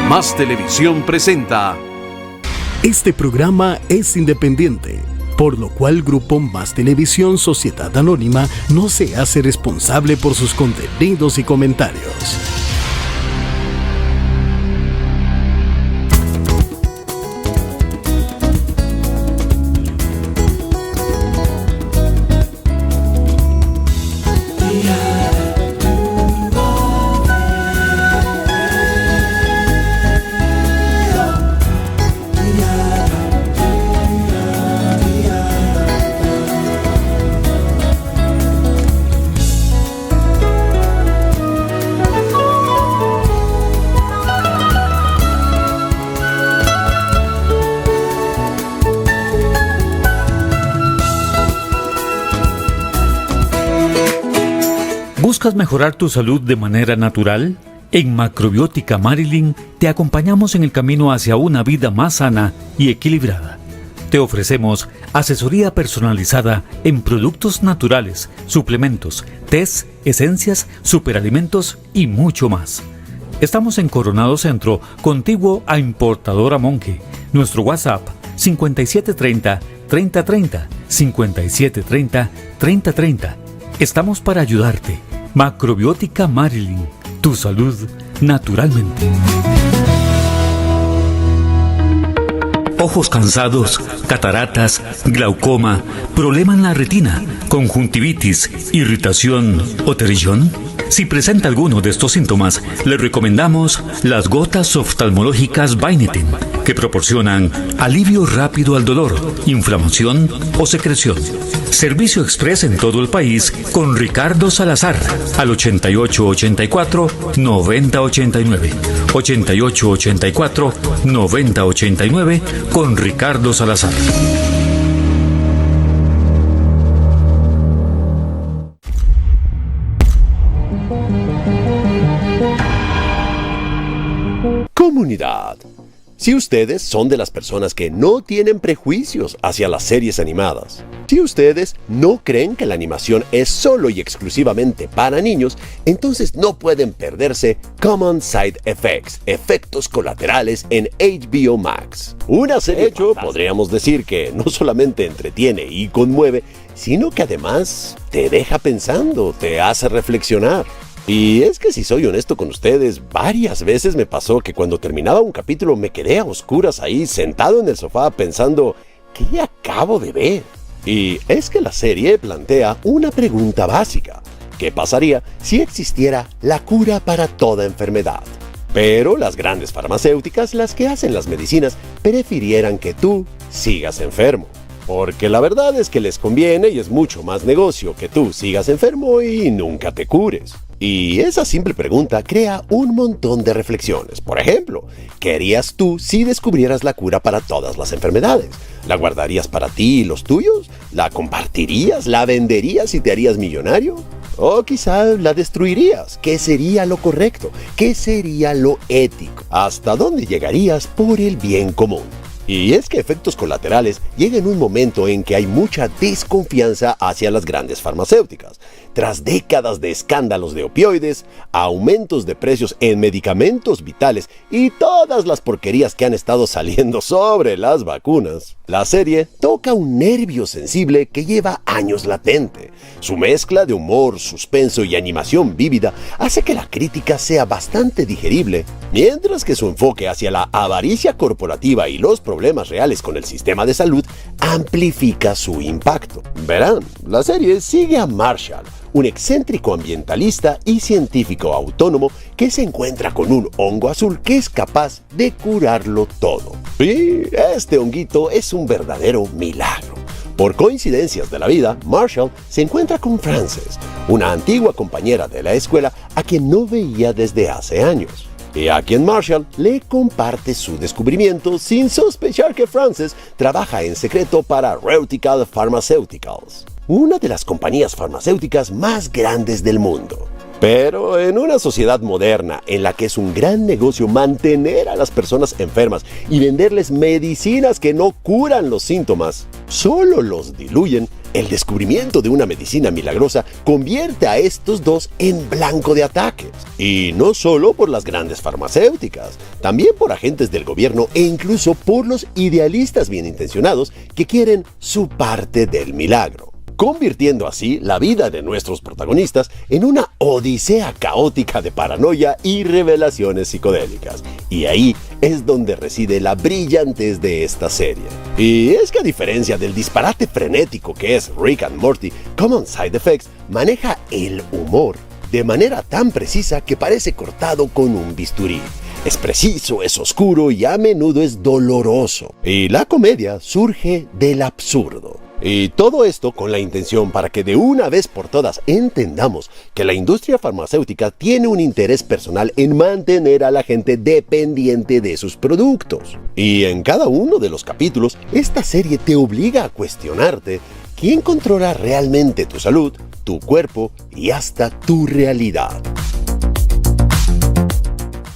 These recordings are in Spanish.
Más Televisión presenta. Este programa es independiente, por lo cual Grupo Más Televisión Sociedad Anónima no se hace responsable por sus contenidos y comentarios. ¿Buscas mejorar tu salud de manera natural? En Macrobiótica Marilyn te acompañamos en el camino hacia una vida más sana y equilibrada. Te ofrecemos asesoría personalizada en productos naturales, suplementos, tés, esencias, superalimentos y mucho más. Estamos en Coronado Centro, contiguo a Importadora Monge. Nuestro WhatsApp 5730-3030, 5730-3030. Estamos para ayudarte. Macrobiótica Marilyn, tu salud naturalmente. Ojos cansados, cataratas, glaucoma, problema en la retina, conjuntivitis, irritación o terillón. Si presenta alguno de estos síntomas, le recomendamos las gotas oftalmológicas Bynetine, que proporcionan alivio rápido al dolor, inflamación o secreción. Servicio express en todo el país con Ricardo Salazar al 8884-9089. 8884-9089 con Ricardo Salazar. Comunidad. Si ustedes son de las personas que no tienen prejuicios hacia las series animadas, si ustedes no creen que la animación es solo y exclusivamente para niños, entonces no pueden perderse Common Side Effects, efectos colaterales en HBO Max. Una serie, de hecho, podríamos decir que no solamente entretiene y conmueve, sino que además te deja pensando, te hace reflexionar. Y es que si soy honesto con ustedes, varias veces me pasó que cuando terminaba un capítulo me quedé a oscuras ahí, sentado en el sofá pensando, ¿qué acabo de ver? Y es que la serie plantea una pregunta básica. ¿Qué pasaría si existiera la cura para toda enfermedad? Pero las grandes farmacéuticas, las que hacen las medicinas, prefirieran que tú sigas enfermo. Porque la verdad es que les conviene y es mucho más negocio que tú sigas enfermo y nunca te cures. Y esa simple pregunta crea un montón de reflexiones. Por ejemplo, ¿qué harías tú si descubrieras la cura para todas las enfermedades? ¿La guardarías para ti y los tuyos? ¿La compartirías? ¿La venderías y te harías millonario? O quizá la destruirías. ¿Qué sería lo correcto? ¿Qué sería lo ético? ¿Hasta dónde llegarías por el bien común? Y es que efectos colaterales llega en un momento en que hay mucha desconfianza hacia las grandes farmacéuticas. Tras décadas de escándalos de opioides, aumentos de precios en medicamentos vitales y todas las porquerías que han estado saliendo sobre las vacunas, la serie toca un nervio sensible que lleva años latente. Su mezcla de humor, suspenso y animación vívida hace que la crítica sea bastante digerible, mientras que su enfoque hacia la avaricia corporativa y los problemas reales con el sistema de salud amplifica su impacto. Verán, la serie sigue a Marshall, un excéntrico ambientalista y científico autónomo que se encuentra con un hongo azul que es capaz de curarlo todo. Y este honguito es un verdadero milagro. Por coincidencias de la vida, Marshall se encuentra con Frances, una antigua compañera de la escuela a quien no veía desde hace años. Y a quien Marshall le comparte su descubrimiento sin sospechar que Frances trabaja en secreto para Reutical Pharmaceuticals, una de las compañías farmacéuticas más grandes del mundo. Pero en una sociedad moderna en la que es un gran negocio mantener a las personas enfermas y venderles medicinas que no curan los síntomas, solo los diluyen, el descubrimiento de una medicina milagrosa convierte a estos dos en blanco de ataques. Y no solo por las grandes farmacéuticas, también por agentes del gobierno e incluso por los idealistas bien intencionados que quieren su parte del milagro, convirtiendo así la vida de nuestros protagonistas en una odisea caótica de paranoia y revelaciones psicodélicas. Y ahí es donde reside la brillantez de esta serie. Y es que a diferencia del disparate frenético que es Rick and Morty, Common Side Effects maneja el humor de manera tan precisa que parece cortado con un bisturí. Es preciso, es oscuro y a menudo es doloroso. Y la comedia surge del absurdo. Y todo esto con la intención para que de una vez por todas entendamos que la industria farmacéutica tiene un interés personal en mantener a la gente dependiente de sus productos. Y en cada uno de los capítulos, esta serie te obliga a cuestionarte quién controla realmente tu salud, tu cuerpo y hasta tu realidad.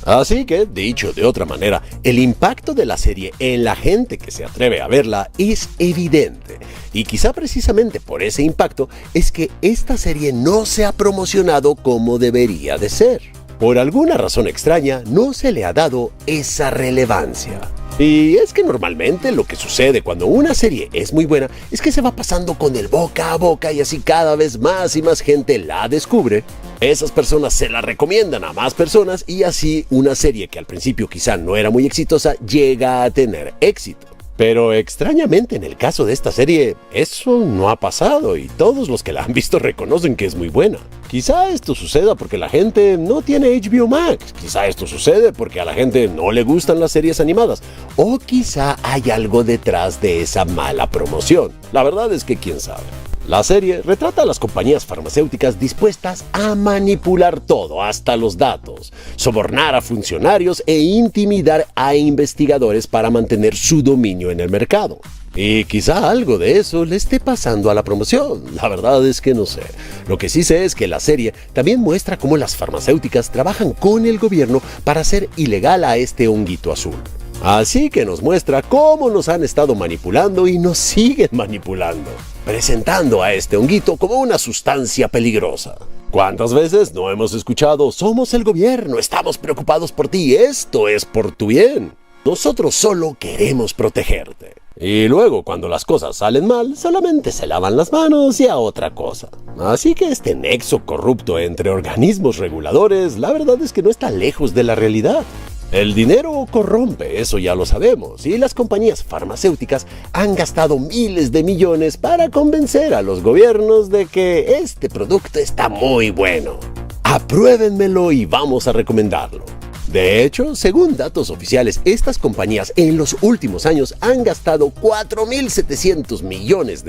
Así que, dicho de otra manera, el impacto de la serie en la gente que se atreve a verla es evidente. Y quizá precisamente por ese impacto es que esta serie no se ha promocionado como debería de ser. Por alguna razón extraña, no se le ha dado esa relevancia. Y es que normalmente lo que sucede cuando una serie es muy buena es que se va pasando con el boca a boca y así cada vez más y más gente la descubre. Esas personas se la recomiendan a más personas y así una serie que al principio quizá no era muy exitosa llega a tener éxito. Pero extrañamente en el caso de esta serie, eso no ha pasado y todos los que la han visto reconocen que es muy buena. Quizá esto suceda porque la gente no tiene HBO Max, quizá esto sucede porque a la gente no le gustan las series animadas, o quizá hay algo detrás de esa mala promoción. La verdad es que quién sabe. La serie retrata a las compañías farmacéuticas dispuestas a manipular todo, hasta los datos, sobornar a funcionarios e intimidar a investigadores para mantener su dominio en el mercado. Y quizá algo de eso le esté pasando a la promoción, la verdad es que no sé. Lo que sí sé es que la serie también muestra cómo las farmacéuticas trabajan con el gobierno para hacer ilegal a este honguito azul. Así que nos muestra cómo nos han estado manipulando y nos siguen manipulando, presentando a este honguito como una sustancia peligrosa. ¿Cuántas veces no hemos escuchado: somos el gobierno, estamos preocupados por ti, esto es por tu bien? Nosotros solo queremos protegerte. Y luego, cuando las cosas salen mal, solamente se lavan las manos y a otra cosa. Así que este nexo corrupto entre organismos reguladores, la verdad es que no está lejos de la realidad. El dinero corrompe, eso ya lo sabemos, y las compañías farmacéuticas han gastado miles de millones para convencer a los gobiernos de que este producto está muy bueno. Apruébenmelo y vamos a recomendarlo. De hecho, según datos oficiales, estas compañías en los últimos años han gastado $4.700 millones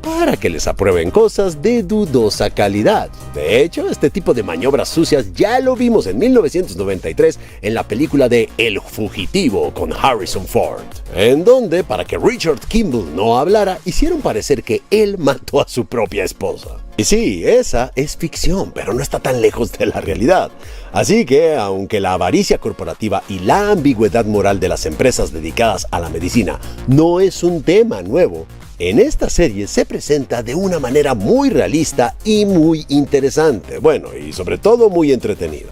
para que les aprueben cosas de dudosa calidad. De hecho, este tipo de maniobras sucias ya lo vimos en 1993 en la película de El Fugitivo con Harrison Ford, en donde, para que Richard Kimball no hablara, hicieron parecer que él mató a su propia esposa. Y sí, esa es ficción, pero no está tan lejos de la realidad. Así que, aunque la avaricia corporativa y la ambigüedad moral de las empresas dedicadas a la medicina no es un tema nuevo, en esta serie se presenta de una manera muy realista y muy interesante, bueno, y sobre todo muy entretenida.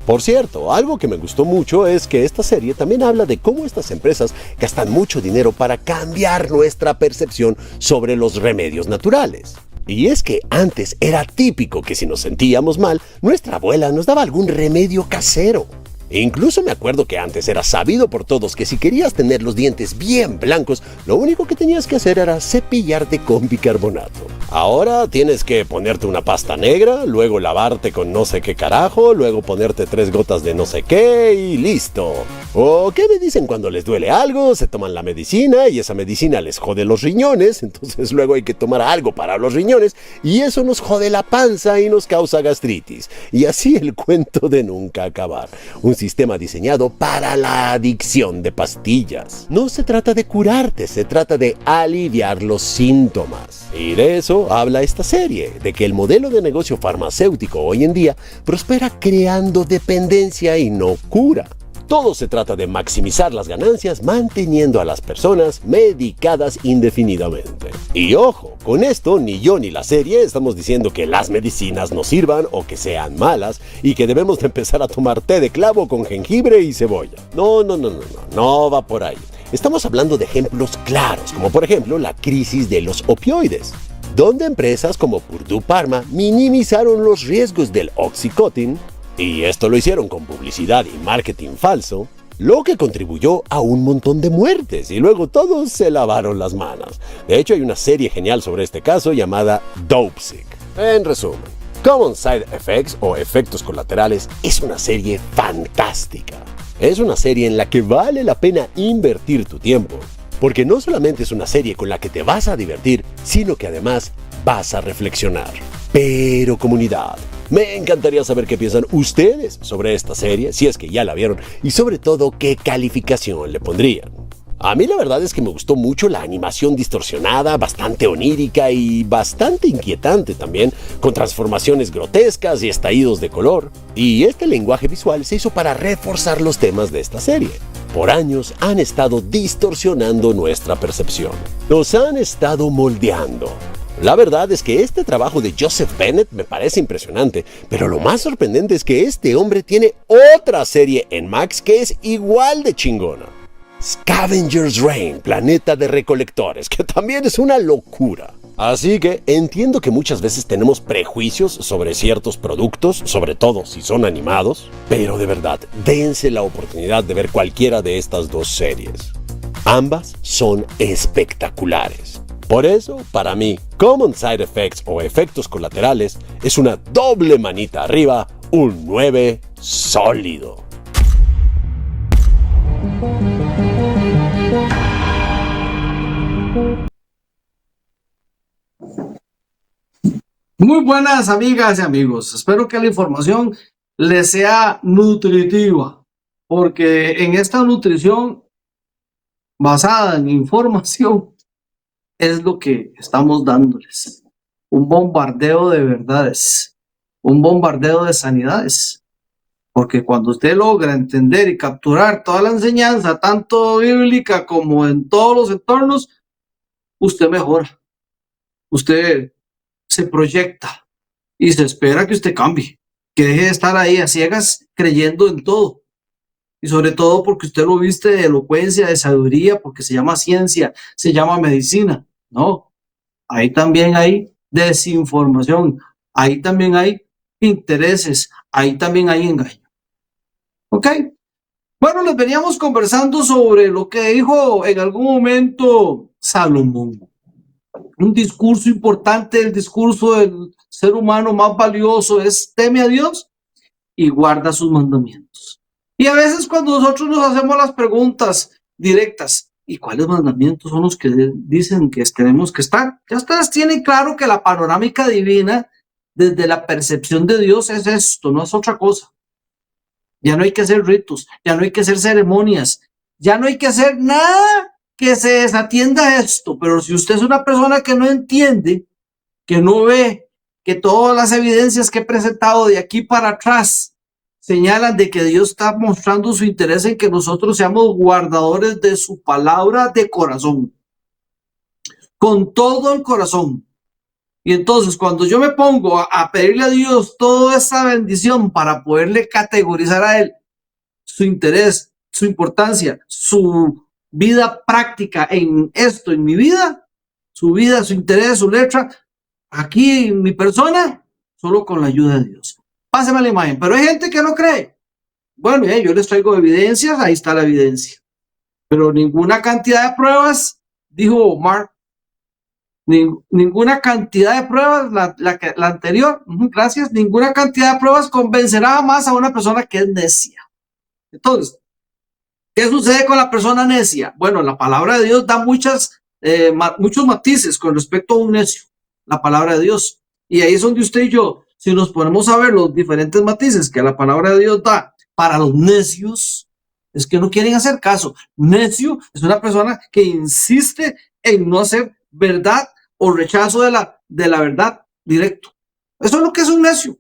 Por cierto, algo que me gustó mucho es que esta serie también habla de cómo estas empresas gastan mucho dinero para cambiar nuestra percepción sobre los remedios naturales. Y es que antes era típico que si nos sentíamos mal, nuestra abuela nos daba algún remedio casero. E incluso me acuerdo que antes era sabido por todos que si querías tener los dientes bien blancos, lo único que tenías que hacer era cepillarte con bicarbonato. Ahora tienes que ponerte una pasta negra, luego lavarte con no sé qué carajo, luego ponerte 3 gotas de no sé qué y listo. ¿O qué me dicen cuando les duele algo? Se toman la medicina y esa medicina les jode los riñones, entonces luego hay que tomar algo para los riñones y eso nos jode la panza y nos causa gastritis. Y así el cuento de nunca acabar. Un sistema diseñado para la adicción de pastillas. No se trata de curarte, se trata de aliviar los síntomas. Y de eso habla esta serie, de que el modelo de negocio farmacéutico hoy en día prospera creando dependencia y no cura. Todo se trata de maximizar las ganancias manteniendo a las personas medicadas indefinidamente. Y ojo, con esto ni yo ni la serie estamos diciendo que las medicinas no sirvan o que sean malas y que debemos de empezar a tomar té de clavo con jengibre y cebolla. No va por ahí. Estamos hablando de ejemplos claros, como por ejemplo la crisis de los opioides, donde empresas como Purdue Pharma minimizaron los riesgos del Oxycontin, y esto lo hicieron con publicidad y marketing falso, lo que contribuyó a un montón de muertes y luego todos se lavaron las manos. De hecho, hay una serie genial sobre este caso llamada Dopesick. En resumen, Common Side Effects o Efectos Colaterales es una serie fantástica. Es una serie en la que vale la pena invertir tu tiempo, porque no solamente es una serie con la que te vas a divertir, sino que además vas a reflexionar. Pero comunidad, me encantaría saber qué piensan ustedes sobre esta serie, si es que ya la vieron, y sobre todo qué calificación le pondrían. A mí la verdad es que me gustó mucho la animación distorsionada, bastante onírica y bastante inquietante también, con transformaciones grotescas y estallidos de color. Y este lenguaje visual se hizo para reforzar los temas de esta serie. Por años han estado distorsionando nuestra percepción. Nos han estado moldeando. La verdad es que este trabajo de Joseph Bennett me parece impresionante, pero lo más sorprendente es que este hombre tiene otra serie en Max que es igual de chingona. Scavenger's Reign, Planeta de Recolectores, que también es una locura. Así que entiendo que muchas veces tenemos prejuicios sobre ciertos productos, sobre todo si son animados, pero de verdad, dense la oportunidad de ver cualquiera de estas dos series. Ambas son espectaculares. Por eso, para mí, Common Side Effects o Efectos Colaterales es una doble manita arriba, un 9 sólido. Muy buenas amigas y amigos, espero que la información les sea nutritiva, porque en esta nutrición basada en información es lo que estamos dándoles, un bombardeo de verdades, un bombardeo de sanidades, porque cuando usted logra entender y capturar toda la enseñanza, tanto bíblica como en todos los entornos, usted mejora, usted se proyecta y se espera que usted cambie, que deje de estar ahí a ciegas creyendo en todo, y sobre todo porque usted lo viste de elocuencia, de sabiduría, porque se llama ciencia, se llama medicina. No, ahí también hay desinformación, ahí también hay intereses, ahí también hay engaño. ¿Ok? Bueno, les veníamos conversando sobre lo que dijo en algún momento Salomón. Un discurso importante, el discurso del ser humano más valioso es: teme a Dios y guarda sus mandamientos. Y a veces cuando nosotros nos hacemos las preguntas directas, ¿y cuáles mandamientos son los que dicen que tenemos que estar? Ya ustedes tienen claro que la panorámica divina, desde la percepción de Dios, es esto, no es otra cosa. Ya no hay que hacer ritos, ya no hay que hacer ceremonias, ya no hay que hacer nada que se desatienda a esto. Pero si usted es una persona que no entiende, que no ve, que todas las evidencias que he presentado de aquí para atrás señalan de que Dios está mostrando su interés en que nosotros seamos guardadores de su palabra de corazón, con todo el corazón. Y entonces cuando yo me pongo a pedirle a Dios toda esa bendición para poderle categorizar a Él su interés, su importancia, su vida práctica en esto, en mi vida, su vida, su interés, su letra, aquí en mi persona, solo con la ayuda de Dios. Páseme la imagen, pero hay gente que no cree. Bueno, yo les traigo evidencias, ahí está la evidencia. Pero ninguna cantidad de pruebas, dijo Mark, ninguna cantidad de pruebas, la anterior, gracias, ninguna cantidad de pruebas convencerá más a una persona que es necia. Entonces, ¿qué sucede con la persona necia? Bueno, la palabra de Dios da muchos matices con respecto a un necio, la palabra de Dios. Y ahí es donde usted y yo si nos ponemos a ver los diferentes matices que la palabra de Dios da para los necios, es que no quieren hacer caso. Necio es una persona que insiste en no hacer verdad o rechazo de la verdad directo. Eso es lo que es un necio.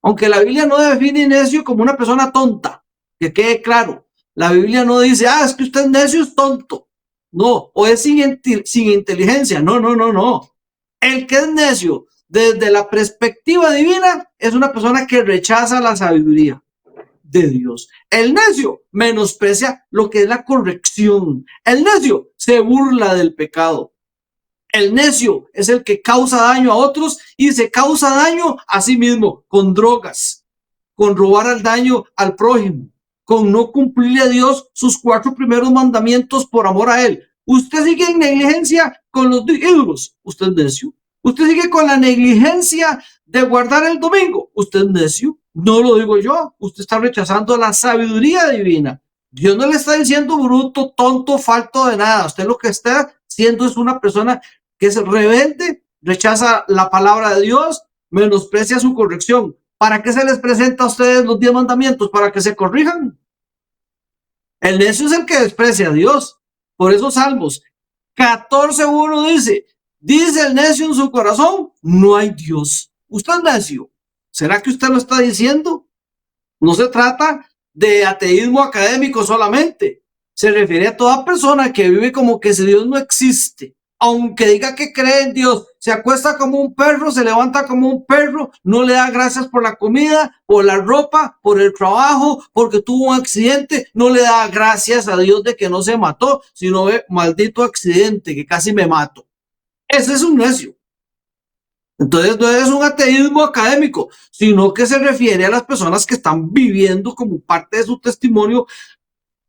Aunque la Biblia no define necio como una persona tonta, que quede claro. La Biblia no dice, es que usted es necio, es tonto. No, o es sin inteligencia. No. El que es necio desde la perspectiva divina es una persona que rechaza la sabiduría de Dios. El necio menosprecia lo que es la corrección. El necio se burla del pecado. El necio es el que causa daño a otros y se causa daño a sí mismo con drogas, con robar al daño al prójimo, con no cumplirle a Dios sus 4 primeros mandamientos por amor a Él. Usted sigue en negligencia con los ídolos, usted es necio. Usted sigue con la negligencia de guardar el domingo, usted es necio. No lo digo yo, usted está rechazando la sabiduría divina. Dios no le está diciendo bruto, tonto, falto de nada. Usted lo que está siendo es una persona que es rebelde, rechaza la palabra de Dios, menosprecia su corrección. ¿Para qué se les presenta a ustedes los 10 mandamientos? Para que se corrijan. El necio es el que desprecia a Dios. Por eso Salmos 14:1 dice el necio en su corazón, no hay Dios. Usted es necio. ¿Será que usted lo está diciendo? No se trata de ateísmo académico solamente. Se refiere a toda persona que vive como que si Dios no existe. Aunque diga que cree en Dios, se acuesta como un perro, se levanta como un perro, no le da gracias por la comida, por la ropa, por el trabajo, porque tuvo un accidente, no le da gracias a Dios de que no se mató, sino ve, maldito accidente, que casi me mato. Ese es un necio. Entonces no es un ateísmo académico, sino que se refiere a las personas que están viviendo como parte de su testimonio.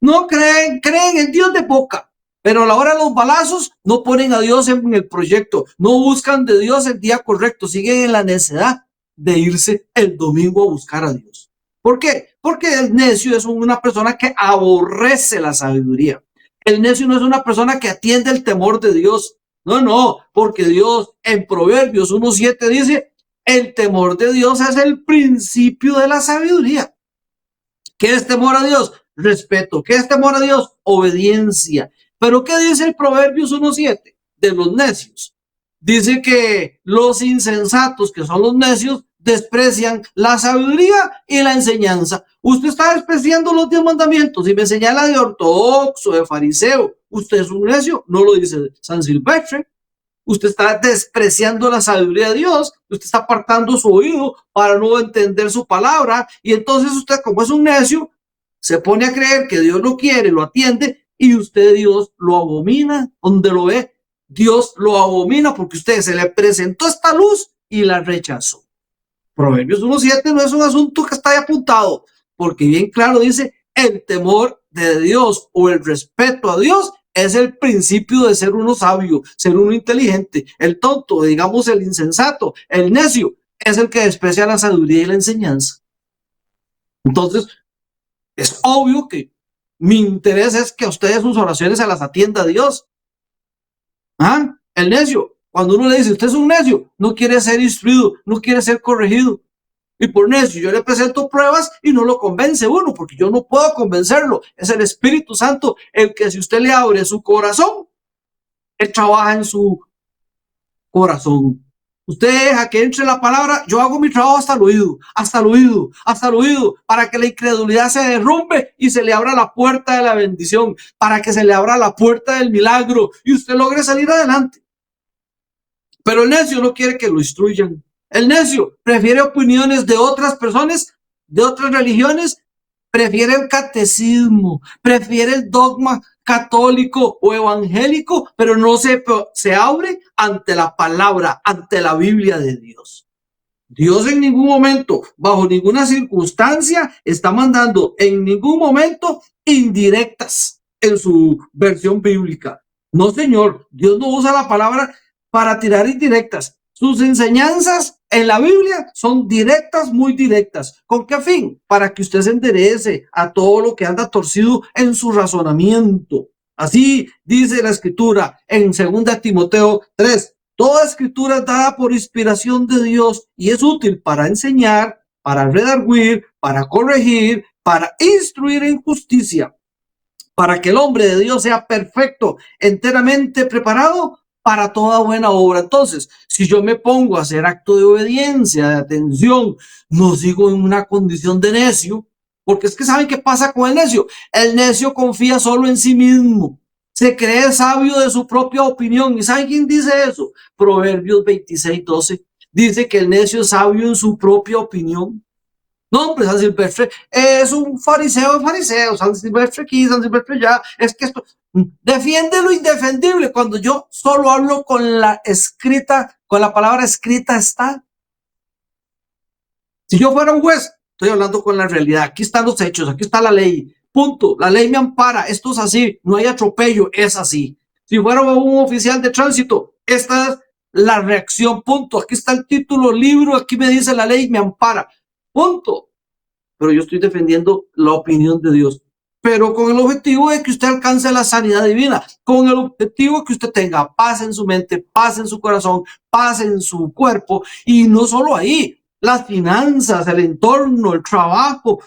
No creen en Dios de boca. Pero a la hora de los balazos no ponen a Dios en el proyecto, no buscan de Dios el día correcto, siguen en la necedad de irse el domingo a buscar a Dios. ¿Por qué? Porque el necio es una persona que aborrece la sabiduría. El necio no es una persona que atiende el temor de Dios. No, porque Dios en Proverbios 1:7 dice, el temor de Dios es el principio de la sabiduría. ¿Qué es temor a Dios? Respeto. ¿Qué es temor a Dios? Obediencia. ¿Pero qué dice el Proverbios 1:7 de los necios? Dice que los insensatos, que son los necios, desprecian la sabiduría y la enseñanza. Usted está despreciando los 10 mandamientos y me señala de ortodoxo, de fariseo. Usted es un necio, no lo dice San Silvestre. Usted está despreciando la sabiduría de Dios. Usted está apartando su oído para no entender su palabra. Y entonces usted, como es un necio, se pone a creer que Dios lo quiere, lo atiende, y usted Dios lo abomina. Donde lo ve, Dios lo abomina porque usted se le presentó esta luz y la rechazó. Proverbios 1:7 no es un asunto que está ahí apuntado, porque bien claro dice, el temor de Dios o el respeto a Dios es el principio de ser uno sabio, ser uno inteligente. El tonto, digamos el insensato, el necio, es el que desprecia la sabiduría y la enseñanza. Entonces, es obvio que mi interés es que a ustedes sus oraciones se las atienda a Dios. El necio, cuando uno le dice, usted es un necio, no quiere ser instruido, no quiere ser corregido. Y por necio yo le presento pruebas y no lo convence uno, porque yo no puedo convencerlo. Es el Espíritu Santo el que, si usted le abre su corazón, Él trabaja en su corazón. Usted deja que entre la palabra, yo hago mi trabajo hasta el oído, para que la incredulidad se derrumbe y se le abra la puerta de la bendición, para que se le abra la puerta del milagro y usted logre salir adelante. Pero el necio no quiere que lo instruyan. El necio prefiere opiniones de otras personas, de otras religiones, prefiere el catecismo, prefiere el dogma católico o evangélico, pero no se abre ante la palabra, ante la Biblia de Dios. Dios en ningún momento, bajo ninguna circunstancia, está mandando en ningún momento indirectas en su versión bíblica. No, señor, Dios no usa la palabra para tirar indirectas. Sus enseñanzas en la Biblia son directas, muy directas. ¿Con qué fin? Para que usted se enderece a todo lo que anda torcido en su razonamiento. Así dice la Escritura en 2 Timoteo 3, Toda escritura es dada por inspiración de Dios y es útil para enseñar, para redarguir, para corregir, para instruir en justicia, para que el hombre de Dios sea perfecto, enteramente preparado para toda buena obra. Entonces, si yo me pongo a hacer acto de obediencia, de atención, no sigo en una condición de necio, porque es que ¿saben qué pasa con el necio? El necio confía solo en sí mismo, se cree sabio de su propia opinión. ¿Y saben quién dice eso? Proverbios 26:12. Dice que el necio es sabio en su propia opinión. No, hombre, San Silvestre es un fariseo de fariseos, San Silvestre aquí, San Silvestre allá, es que esto defiende lo indefendible cuando yo solo hablo con la escrita, con la palabra escrita está. Si yo fuera un juez, estoy hablando con la realidad, aquí están los hechos, aquí está la ley, punto, la ley me ampara, esto es así, no hay atropello, es así. Si fuera un oficial de tránsito, esta es la reacción, punto, aquí está el título, libro, aquí me dice la ley, me ampara. Punto. Pero yo estoy defendiendo la opinión de Dios. Pero con el objetivo de que usted alcance la sanidad divina. Con el objetivo de que usted tenga paz en su mente, paz en su corazón, paz en su cuerpo. Y no solo ahí. Las finanzas, el entorno, el trabajo.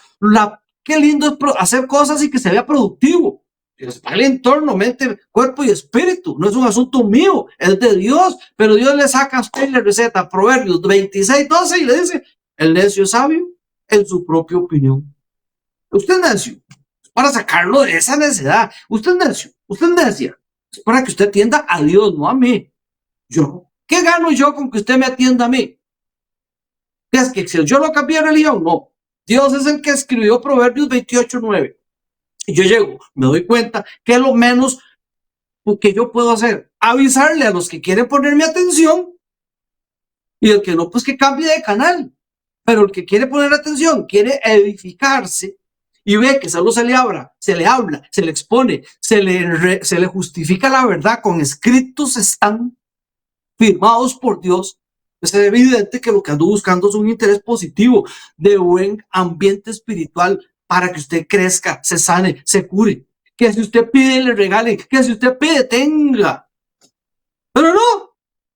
Qué lindo es hacer cosas y que se vea productivo. El entorno, mente, cuerpo y espíritu. No es un asunto mío, es de Dios. Pero Dios le saca a usted la receta, Proverbios 26:12 y le dice, el necio es sabio en su propia opinión. Usted es necio, es para sacarlo de esa necedad. Usted es necio, usted es necia, es para que usted atienda a Dios, no a mí. ¿Qué gano yo con que usted me atienda a mí? ¿Es que si yo lo cambié de religión? No. Dios es el que escribió Proverbios 28:9. Y yo llego, me doy cuenta que es lo menos que yo puedo hacer. Avisarle a los que quieren ponerme atención y el que no, pues que cambie de canal. Pero el que quiere poner atención, quiere edificarse y ve que solo se le habla, se le expone, se le justifica la verdad, con escritos están firmados por Dios. Es evidente que lo que ando buscando es un interés positivo, de buen ambiente espiritual para que usted crezca, se sane, se cure. Que si usted pide, le regalen, que si usted pide, tenga. Pero no.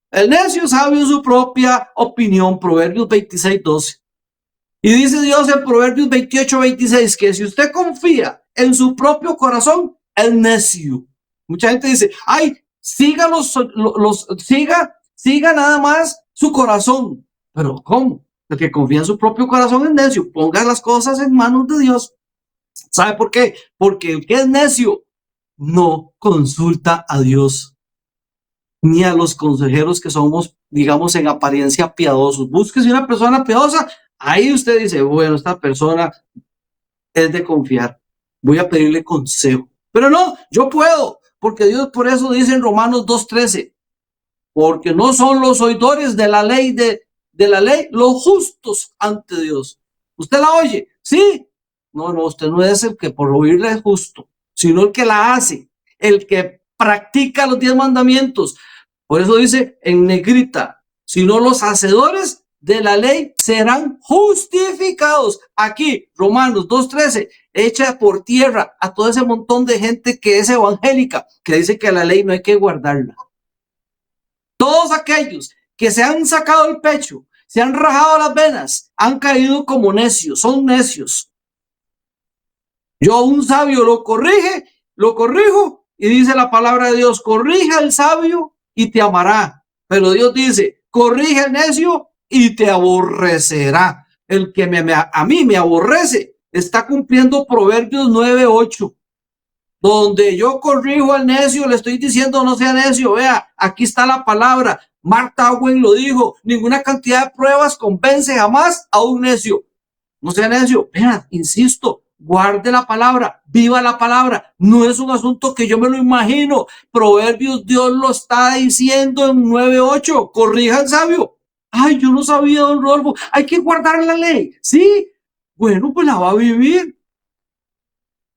El necio sabio en su propia opinión, Proverbios 26:12. Y dice Dios en Proverbios 28:26 que si usted confía en su propio corazón, es necio. Mucha gente dice, ay, siga siga nada más su corazón. Pero ¿cómo? El que confía en su propio corazón es necio. Ponga las cosas en manos de Dios. ¿Sabe por qué? Porque el que es necio no consulta a Dios ni a los consejeros que somos, digamos, en apariencia piadosos. Búsquese una persona piadosa, ahí usted dice, bueno, esta persona es de confiar, voy a pedirle consejo. Pero no, yo puedo, porque Dios por eso dice en Romanos 2:13, porque no son los oidores de la ley, de la ley, los justos ante Dios. ¿Usted la oye? Sí. No, usted no es el que por oírla es justo, sino el que la hace, el que practica los 10 mandamientos. Por eso dice en negrita, sino los hacedores de la ley serán justificados. Aquí, Romanos 2:13, echa por tierra a todo ese montón de gente que es evangélica, que dice que la ley no hay que guardarla. Todos aquellos que se han sacado el pecho, se han rajado las venas, han caído como necios, son necios. Yo a un sabio lo corrijo, y dice la palabra de Dios, corrige al sabio y te amará. Pero Dios dice, corrige al necio y te aborrecerá. El que a mí me aborrece está cumpliendo Proverbios 9:8, donde yo corrijo al necio, le estoy diciendo no sea necio. Vea, aquí está la palabra. Marta Owen lo dijo, ninguna cantidad de pruebas convence jamás a un necio. No sea necio. Vea, insisto, guarde la palabra, viva la palabra. No es un asunto que yo me lo imagino. Proverbios, Dios lo está diciendo en 9:8. Corrija al sabio. Ay, yo no sabía, don Rodolfo. Hay que guardar la ley. Sí. Bueno, pues la va a vivir.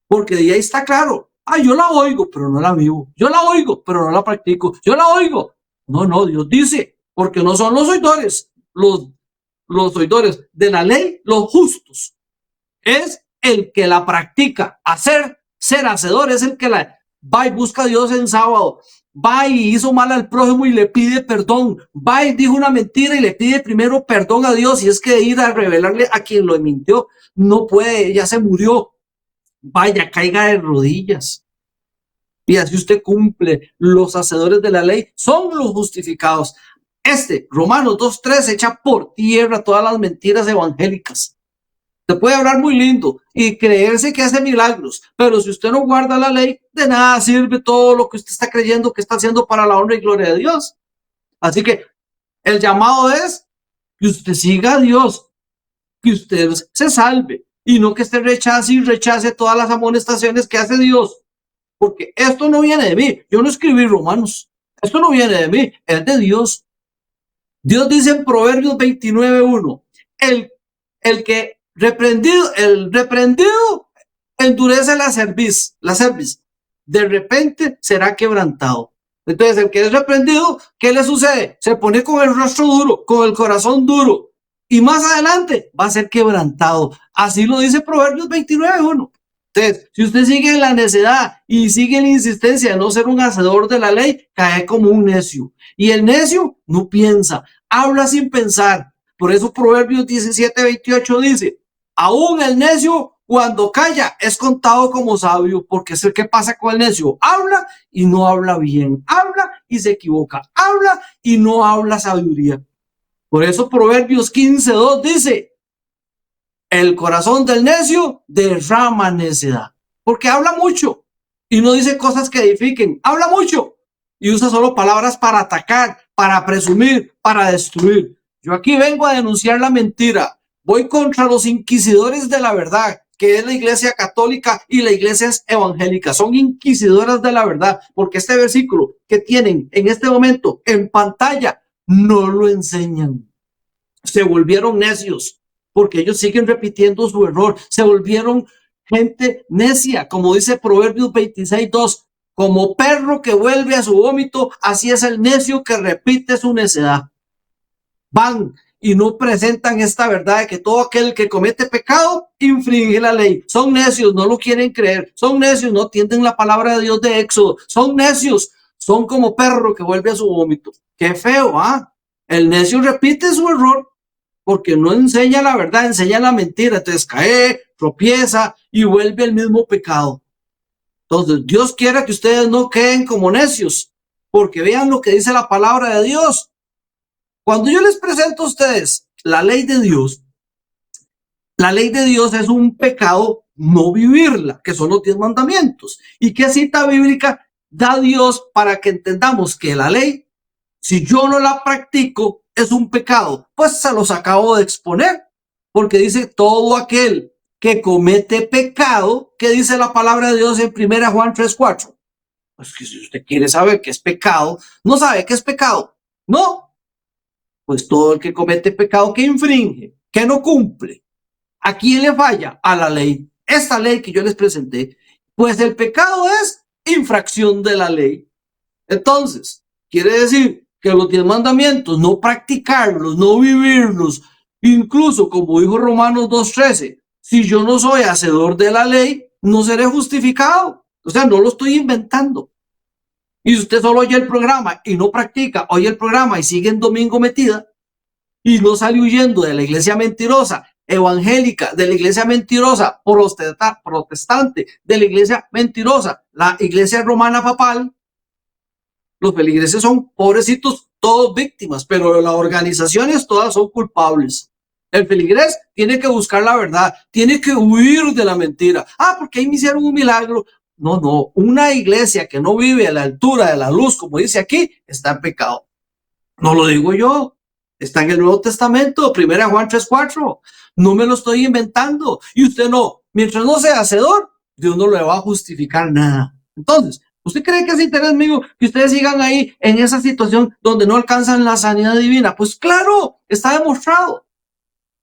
Porque de ahí está claro. Ay, yo la oigo, pero no la vivo. Yo la oigo, pero no la practico. Yo la oigo. No, Dios dice, porque no son los oidores, los oidores de la ley, los justos. Es el que la practica. Ser hacedor es el que la va y busca a Dios en sábado. va y hizo mal al prójimo y le pide perdón, va y dijo una mentira y le pide primero perdón a Dios, y es que ir a revelarle a quien lo mintió, no puede, ya se murió, vaya, caiga de rodillas. Y así usted cumple. Los hacedores de la ley son los justificados. Romanos 2:3, echa por tierra todas las mentiras evangélicas. Se puede hablar muy lindo y creerse que hace milagros, pero si usted no guarda la ley, de nada sirve todo lo que usted está creyendo que está haciendo para la honra y gloria de Dios. Así que el llamado es que usted siga a Dios, que usted se salve y no que usted rechace todas las amonestaciones que hace Dios. Porque esto no viene de mí. Yo no escribí Romanos. Esto no viene de mí, es de Dios. Dios dice en Proverbios 29:1, el reprendido endurece la cerviz, de repente será quebrantado. Entonces, el que es reprendido, ¿qué le sucede? Se pone con el rostro duro, con el corazón duro, y más adelante va a ser quebrantado. Así lo dice Proverbios 29:1. Entonces, si usted sigue en la necedad y sigue en la insistencia de no ser un hacedor de la ley, cae como un necio. Y el necio no piensa, habla sin pensar. Por eso Proverbios 17:28 dice, aún el necio cuando calla es contado como sabio, porque es el que pasa con el necio. Habla y no habla bien, habla y se equivoca, habla y no habla sabiduría. Por eso Proverbios 15:2 dice, el corazón del necio derrama necedad, porque habla mucho y no dice cosas que edifiquen, habla mucho y usa solo palabras para atacar, para presumir, para destruir. Yo aquí vengo a denunciar la mentira, voy contra los inquisidores de la verdad, que es la iglesia católica y la iglesia evangélica. Son inquisidoras de la verdad, porque este versículo que tienen en este momento en pantalla no lo enseñan. Se volvieron necios, porque ellos siguen repitiendo su error. Se volvieron gente necia, como dice Proverbios 26:2. Como perro que vuelve a su vómito, así es el necio que repite su necedad. Van y no presentan esta verdad de que todo aquel que comete pecado infringe la ley. Son necios, no lo quieren creer. Son necios, no atienden la palabra de Dios de Éxodo. Son necios, son como perro que vuelve a su vómito. Qué feo, ¿ah? El necio repite su error porque no enseña la verdad, enseña la mentira. Entonces cae, tropieza y vuelve al mismo pecado. Entonces Dios quiere que ustedes no queden como necios, porque vean lo que dice la palabra de Dios. Cuando yo les presento a ustedes la ley de Dios es un pecado no vivirla, que son los 10 mandamientos. ¿Y qué cita bíblica da Dios para que entendamos que la ley, si yo no la practico, es un pecado? Pues se los acabo de exponer, porque dice todo aquel que comete pecado, ¿qué dice la palabra de Dios en 1 Juan 3:4? Pues que si usted quiere saber qué es pecado, no sabe qué es pecado, ¿no? Pues todo el que comete pecado, que infringe, que no cumple. ¿A quién le falla? A la ley. Esta ley que yo les presenté, pues el pecado es infracción de la ley. Entonces, quiere decir que los 10 mandamientos, no practicarlos, no vivirlos, incluso como dijo Romanos 2:13, si yo no soy hacedor de la ley, no seré justificado. O sea, no lo estoy inventando. Y si usted solo oye el programa y no practica, oye el programa y sigue en domingo metida y no sale huyendo de la iglesia mentirosa, evangélica, de la iglesia mentirosa, protestante, de la iglesia mentirosa, la iglesia romana papal, los feligreses son pobrecitos, todos víctimas, pero las organizaciones todas son culpables. El feligrés tiene que buscar la verdad, tiene que huir de la mentira. Porque ahí me hicieron un milagro. No, una iglesia que no vive a la altura de la luz, como dice aquí, está en pecado. No lo digo yo, está en el Nuevo Testamento, 1 Juan 3:4. No me lo estoy inventando. Y usted no, mientras no sea hacedor, Dios no le va a justificar nada. Entonces, ¿usted cree que es interés mío que ustedes sigan ahí en esa situación donde no alcanzan la sanidad divina? Pues claro, está demostrado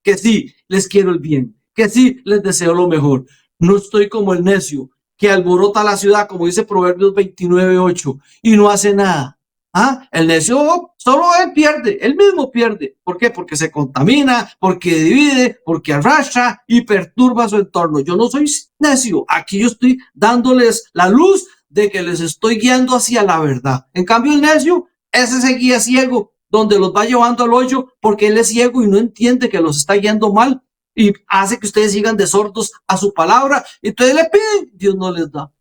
que sí les quiero el bien, que sí les deseo lo mejor. No estoy como el necio que alborota la ciudad, como dice Proverbios 29:8, y no hace nada. El necio solo él mismo pierde. ¿Por qué? Porque se contamina, porque divide, porque arrastra y perturba su entorno. Yo no soy necio, aquí yo estoy dándoles la luz de que les estoy guiando hacia la verdad. En cambio, el necio es ese guía ciego donde los va llevando al hoyo porque él es ciego y no entiende que los está guiando mal y hace que ustedes sigan de sordos a su palabra. Entonces le piden, Dios no les da.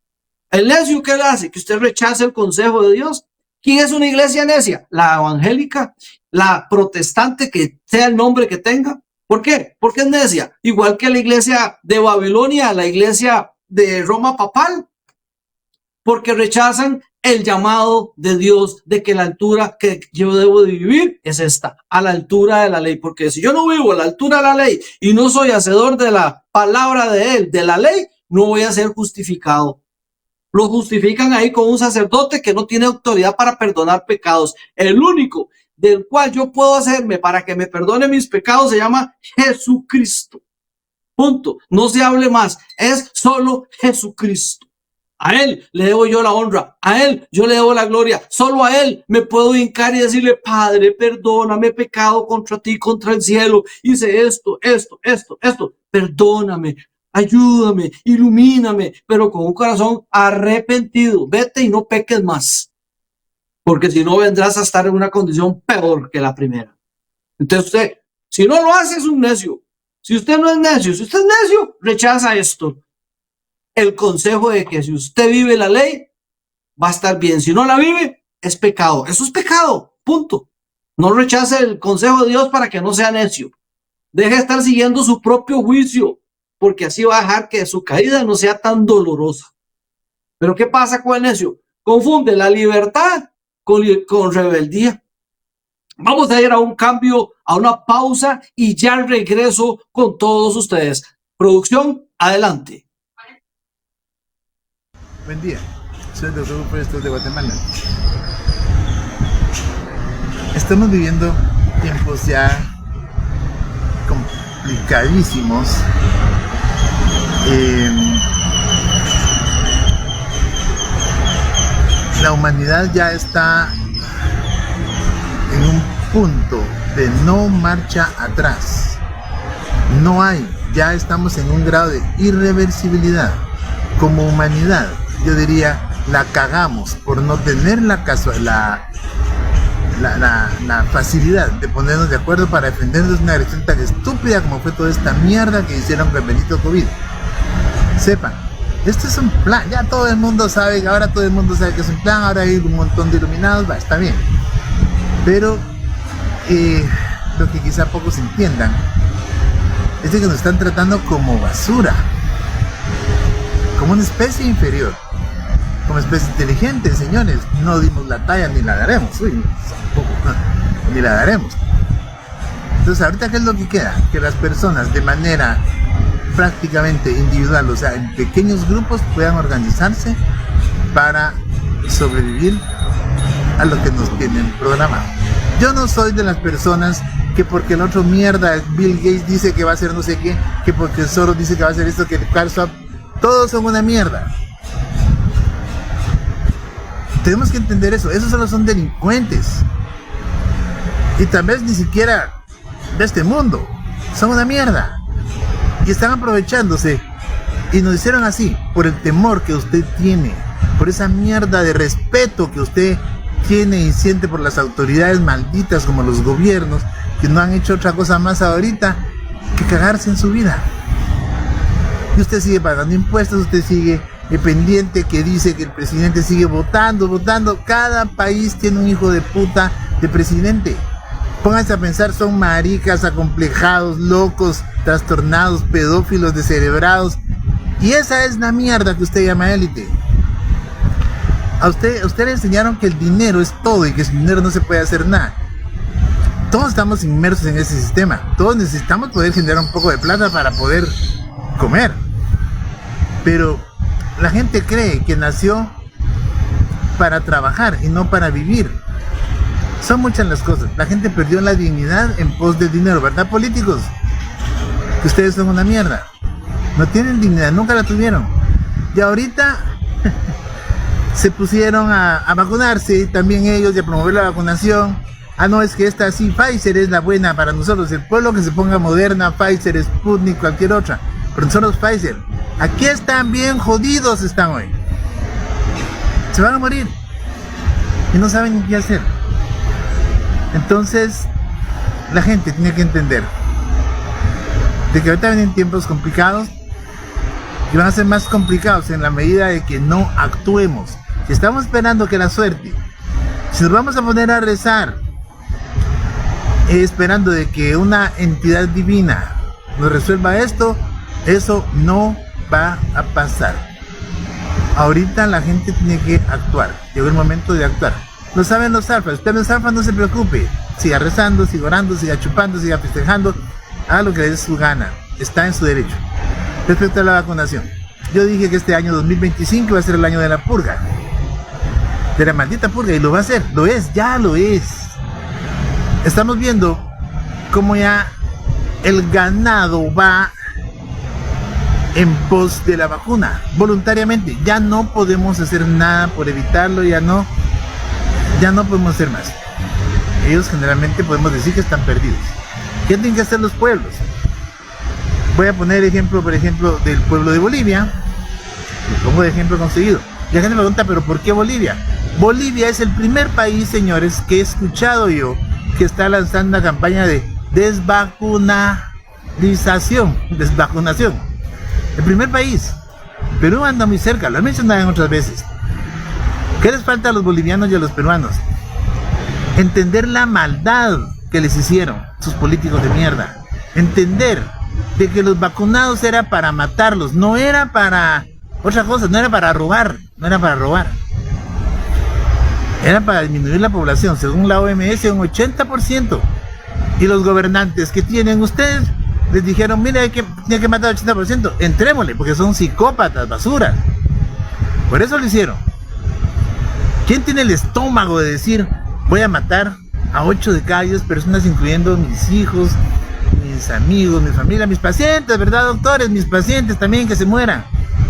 El necio, ¿qué le hace? Que usted rechace el consejo de Dios. ¿Quién es una iglesia necia? La evangélica, la protestante, que sea el nombre que tenga. ¿Por qué? Porque es necia. Igual que la iglesia de Babilonia, la iglesia de Roma papal. Porque rechazan el llamado de Dios de que la altura que yo debo de vivir es esta, a la altura de la ley. Porque si yo no vivo a la altura de la ley y no soy hacedor de la palabra de él, de la ley, no voy a ser justificado. Lo justifican ahí con un sacerdote que no tiene autoridad para perdonar pecados. El único del cual yo puedo hacerme para que me perdone mis pecados se llama Jesucristo. Punto. No se hable más. Es solo Jesucristo. A él le debo yo la honra. A él yo le debo la gloria. Solo a él me puedo hincar y decirle: Padre, perdóname, he pecado contra ti, contra el cielo. Hice esto. Perdóname. Ayúdame, ilumíname, pero con un corazón arrepentido. Vete y no peques más, porque si no vendrás a estar en una condición peor que la primera. Entonces usted, si no lo hace, es un necio. Si usted no es necio, si usted es necio, rechaza esto. El consejo de que si usted vive la ley, va a estar bien. Si no la vive, es pecado. Eso es pecado, punto. No rechace el consejo de Dios para que no sea necio. Deje de estar siguiendo su propio juicio, porque así va a dejar que su caída no sea tan dolorosa. Pero ¿qué pasa con el necio? Confunde la libertad con rebeldía. Vamos a ir a un cambio, a una pausa y ya regreso con todos ustedes. Producción, adelante. Buen día, soy el Dr. Prestos de Guatemala. Estamos viviendo tiempos ya complicadísimos. La humanidad ya está en un punto de no marcha atrás. No hay, ya estamos en un grado de irreversibilidad. Como humanidad, yo diría, la cagamos por no tener la facilidad de ponernos de acuerdo para defendernos de una agresión tan estúpida como fue toda esta mierda que hicieron con el bendito COVID. Sepan, esto es un plan, ya todo el mundo sabe, ahora todo el mundo sabe que es un plan, ahora hay un montón de iluminados, va, está bien. Pero lo que quizá pocos entiendan es de que nos están tratando como basura, como una especie inferior, como especie inteligente, señores. No dimos la talla ni la daremos, ni la daremos. Entonces, ahorita, ¿qué es lo que queda? Que las personas de manera prácticamente individual, o sea, en pequeños grupos, puedan organizarse para sobrevivir a lo que nos tienen programado. Yo no soy de las personas que porque el otro mierda, Bill Gates, dice que va a hacer no sé qué, que porque Soros dice que va a hacer esto, que Carl Schwab, todos son una mierda. Tenemos que entender eso. Esos solo son delincuentes. Y tal vez ni siquiera de este mundo. Son una mierda. Y están aprovechándose. Y nos hicieron así por el temor que usted tiene, por esa mierda de respeto que usted tiene y siente por las autoridades malditas como los gobiernos, que no han hecho otra cosa más ahorita que cagarse en su vida. Y usted sigue pagando impuestos, usted sigue pendiente que dice que el presidente sigue votando. Cada país tiene un hijo de puta de presidente. Pónganse a pensar, son maricas, acomplejados, locos, trastornados, pedófilos, descerebrados. Y esa es la mierda que usted llama élite. A usted le enseñaron que el dinero es todo y que sin dinero no se puede hacer nada. Todos estamos inmersos en ese sistema. Todos necesitamos poder generar un poco de plata para poder comer. Pero la gente cree que nació para trabajar y no para vivir. Son muchas las cosas. La gente perdió la dignidad en pos del dinero, ¿verdad, políticos? Que ustedes son una mierda. No tienen dignidad, nunca la tuvieron. Y ahorita se pusieron a vacunarse, también ellos, y a promover la vacunación. Ah, no, es que esta sí, Pfizer es la buena para nosotros. El pueblo que se ponga Moderna, Pfizer, Sputnik, cualquier otra. Pero nosotros Pfizer. Aquí están bien jodidos, están hoy. Se van a morir y no saben ni qué hacer. Entonces, la gente tiene que entender de que ahorita vienen tiempos complicados y van a ser más complicados en la medida de que no actuemos. Si estamos esperando que la suerte, si nos vamos a poner a rezar esperando de que una entidad divina nos resuelva esto, eso no va a pasar. Ahorita la gente tiene que actuar. Llegó el momento de actuar. Lo saben los alfas. Usted no es alfa, no se preocupe. Siga rezando, siga orando, siga chupando, siga festejando. Haga lo que le dé su gana. Está en su derecho. Respecto a la vacunación, yo dije que este año 2025 va a ser el año de la purga. De la maldita purga. Y lo va a ser. Lo es, ya lo es. Estamos viendo cómo ya el ganado va en pos de la vacuna, voluntariamente. Ya no podemos hacer nada por evitarlo, ya no podemos hacer más. Ellos generalmente podemos decir que están perdidos. ¿Qué tienen que hacer los pueblos? Voy a poner ejemplo, por ejemplo, del pueblo de Bolivia. Lo pongo de ejemplo conseguido. Y la gente me pregunta, ¿pero por qué Bolivia? Bolivia es el primer país, señores, que he escuchado yo que está lanzando una campaña de desvacunación. El primer país. Perú anda muy cerca, lo he mencionado en otras veces. ¿Qué les falta a los bolivianos y a los peruanos? Entender la maldad que les hicieron sus políticos de mierda. Entender de que los vacunados era para matarlos, no era para otra cosa, no era para robar. Era para disminuir la población, según la OMS, un 80%. Y los gobernantes que tienen ustedes les dijeron, mira, tiene que matar al 80%, entrémosle, porque son psicópatas, basura. Por eso lo hicieron. ¿Quién tiene el estómago de decir, voy a matar a 8 de cada 10 personas, incluyendo mis hijos, mis amigos, mi familia, mis pacientes, ¿verdad, doctores? Mis pacientes también, que se mueran.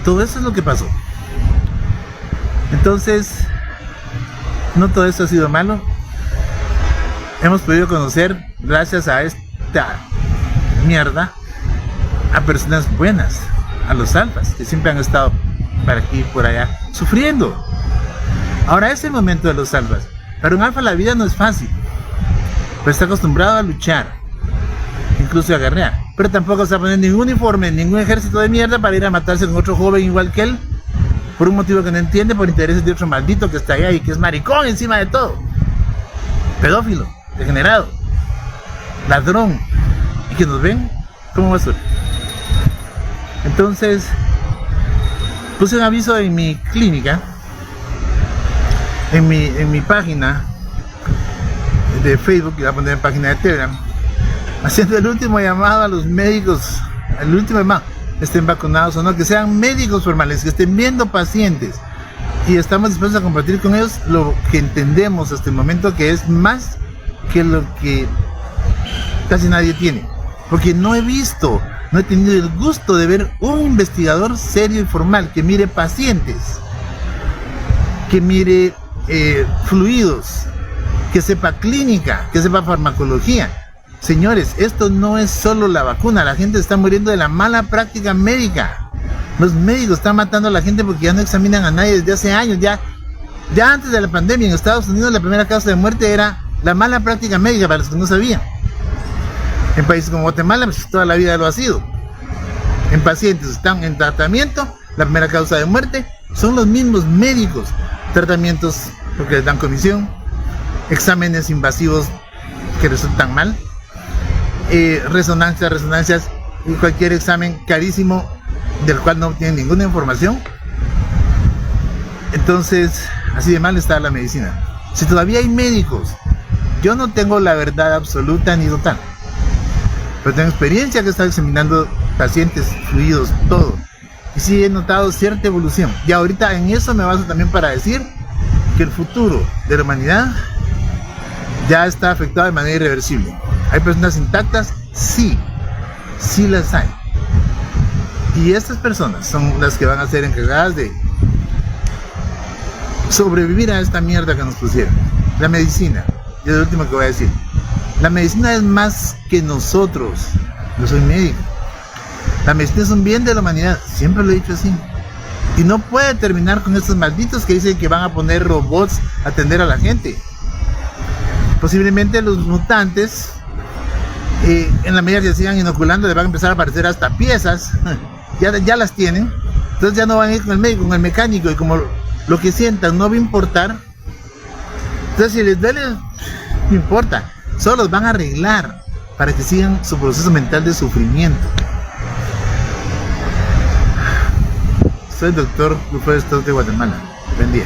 Todo eso es lo que pasó. Entonces, no todo esto ha sido malo. Hemos podido conocer, gracias a esta mierda, a personas buenas, a los alfas, que siempre han estado para aquí y por allá, sufriendo. Ahora es el momento de los alfas. Para un alfa la vida no es fácil, pero está acostumbrado a luchar, incluso a guerrear, pero tampoco se va a poner ningún uniforme, ningún ejército de mierda para ir a matarse con otro joven igual que él, por un motivo que no entiende, por intereses de otro maldito que está allá y que es maricón encima de todo, pedófilo, degenerado, ladrón, y que nos ven como basura. Entonces puse un aviso en mi clínica, en mi página de Facebook, y voy a poner en página de Telegram, haciendo el último llamado a los médicos, el último llamado, estén vacunados o no, que sean médicos formales, que estén viendo pacientes, y estamos dispuestos a compartir con ellos lo que entendemos hasta el momento, que es más que lo que casi nadie tiene, porque no he tenido el gusto de ver un investigador serio y formal que mire pacientes, que mire fluidos, que sepa clínica, que sepa farmacología. Señores, esto no es solo la vacuna, la gente está muriendo de la mala práctica médica. Los médicos están matando a la gente porque ya no examinan a nadie desde hace años. Ya antes de la pandemia en Estados Unidos la primera causa de muerte era la mala práctica médica, para los que no sabían. En países como Guatemala, pues toda la vida lo ha sido. En pacientes están en tratamiento, la primera causa de muerte son los mismos médicos. Tratamientos porque les dan comisión, exámenes invasivos que resultan mal, resonancias y cualquier examen carísimo del cual no obtienen ninguna información. Entonces, así de mal está la medicina. Si todavía hay médicos, yo no tengo la verdad absoluta ni total, pero tengo experiencia que está examinando pacientes, fluidos, todo, y sí he notado cierta evolución. Y ahorita en eso me baso también para decir que el futuro de la humanidad ya está afectado de manera irreversible. ¿Hay personas intactas? Sí las hay. Y estas personas son las que van a ser encargadas de sobrevivir a esta mierda que nos pusieron. La medicina, y es lo último que voy a decir. La medicina es más que nosotros. Yo soy médico. La medicina es un bien de la humanidad, siempre lo he dicho así. Y no puede terminar con estos malditos que dicen que van a poner robots a atender a la gente. Posiblemente los mutantes, en la medida que sigan inoculando, le van a empezar a aparecer hasta piezas. Ya las tienen. Entonces ya no van a ir con el médico, con el mecánico, y como lo que sientan no va a importar. Entonces si les duele, no importa. Solo los van a arreglar para que sigan su proceso mental de sufrimiento. Soy el doctor Lufredo Stock de Guatemala. Buen día.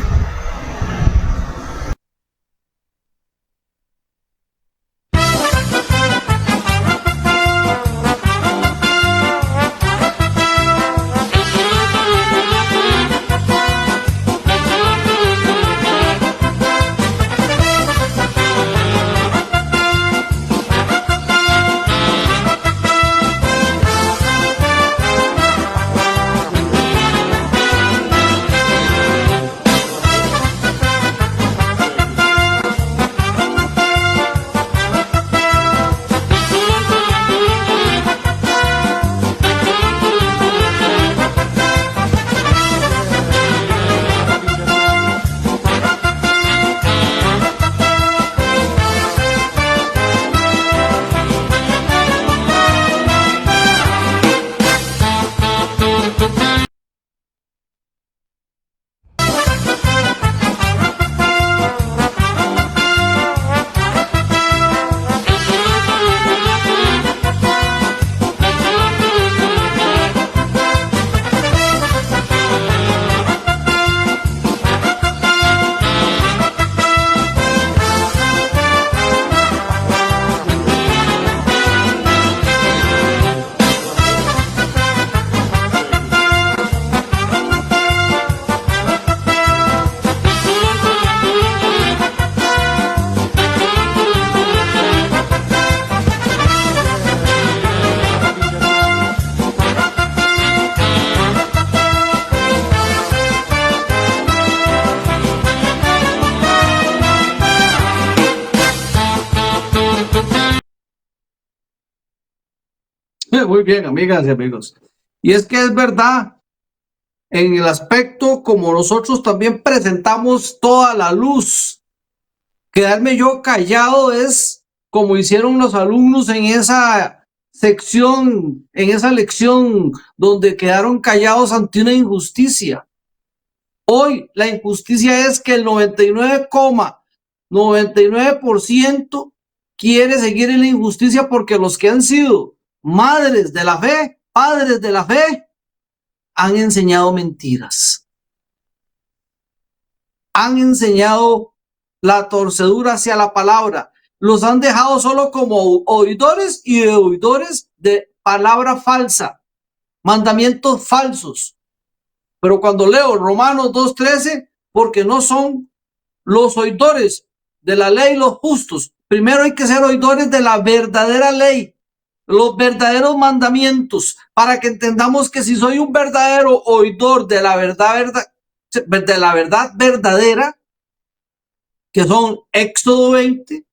Muy bien, amigas y amigos. Y es que es verdad, en el aspecto como nosotros también presentamos toda la luz. Quedarme yo callado es como hicieron los alumnos en esa sección, en esa lección donde quedaron callados ante una injusticia. Hoy la injusticia es que el 99,99% quiere seguir en la injusticia porque los que han sido madres de la fe, padres de la fe, han enseñado mentiras. Han enseñado la torcedura hacia la palabra. Los han dejado solo como oidores y oidores de palabra falsa, mandamientos falsos. Pero cuando leo Romanos 2:13, porque no son los oidores de la ley los justos. Primero hay que ser oidores de la verdadera ley, los verdaderos mandamientos, para que entendamos que si soy un verdadero oidor de la verdad verdadera, que son Éxodo 20,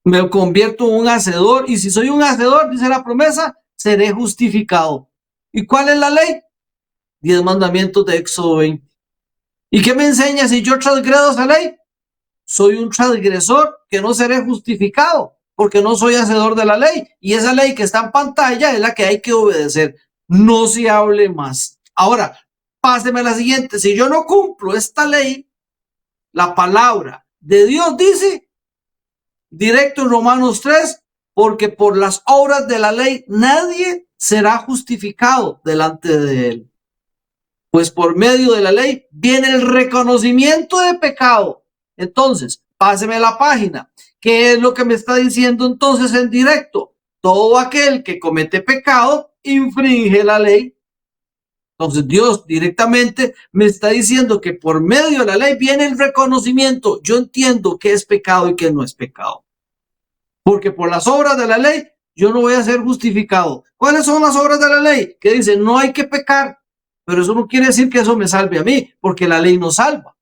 me convierto en un hacedor, y si soy un hacedor, dice la promesa, seré justificado. ¿Y cuál es la ley? 10 mandamientos de Éxodo 20. ¿Y qué me enseña si yo transgredo esa ley? Soy un transgresor que no seré justificado, porque no soy hacedor de la ley. Y esa ley que está en pantalla es la que hay que obedecer. No se hable más. Ahora, páseme a la siguiente. Si yo no cumplo esta ley, la palabra de Dios dice, directo en Romanos 3, porque por las obras de la ley nadie será justificado delante de él. Pues por medio de la ley viene el reconocimiento de pecado. Entonces, páseme la página. ¿Qué es lo que me está diciendo entonces en directo? Todo aquel que comete pecado infringe la ley. Entonces Dios directamente me está diciendo que por medio de la ley viene el reconocimiento. Yo entiendo qué es pecado y qué no es pecado. Porque por las obras de la ley yo no voy a ser justificado. ¿Cuáles son las obras de la ley? Que dice no hay que pecar. Pero eso no quiere decir que eso me salve a mí, porque la ley nos salva.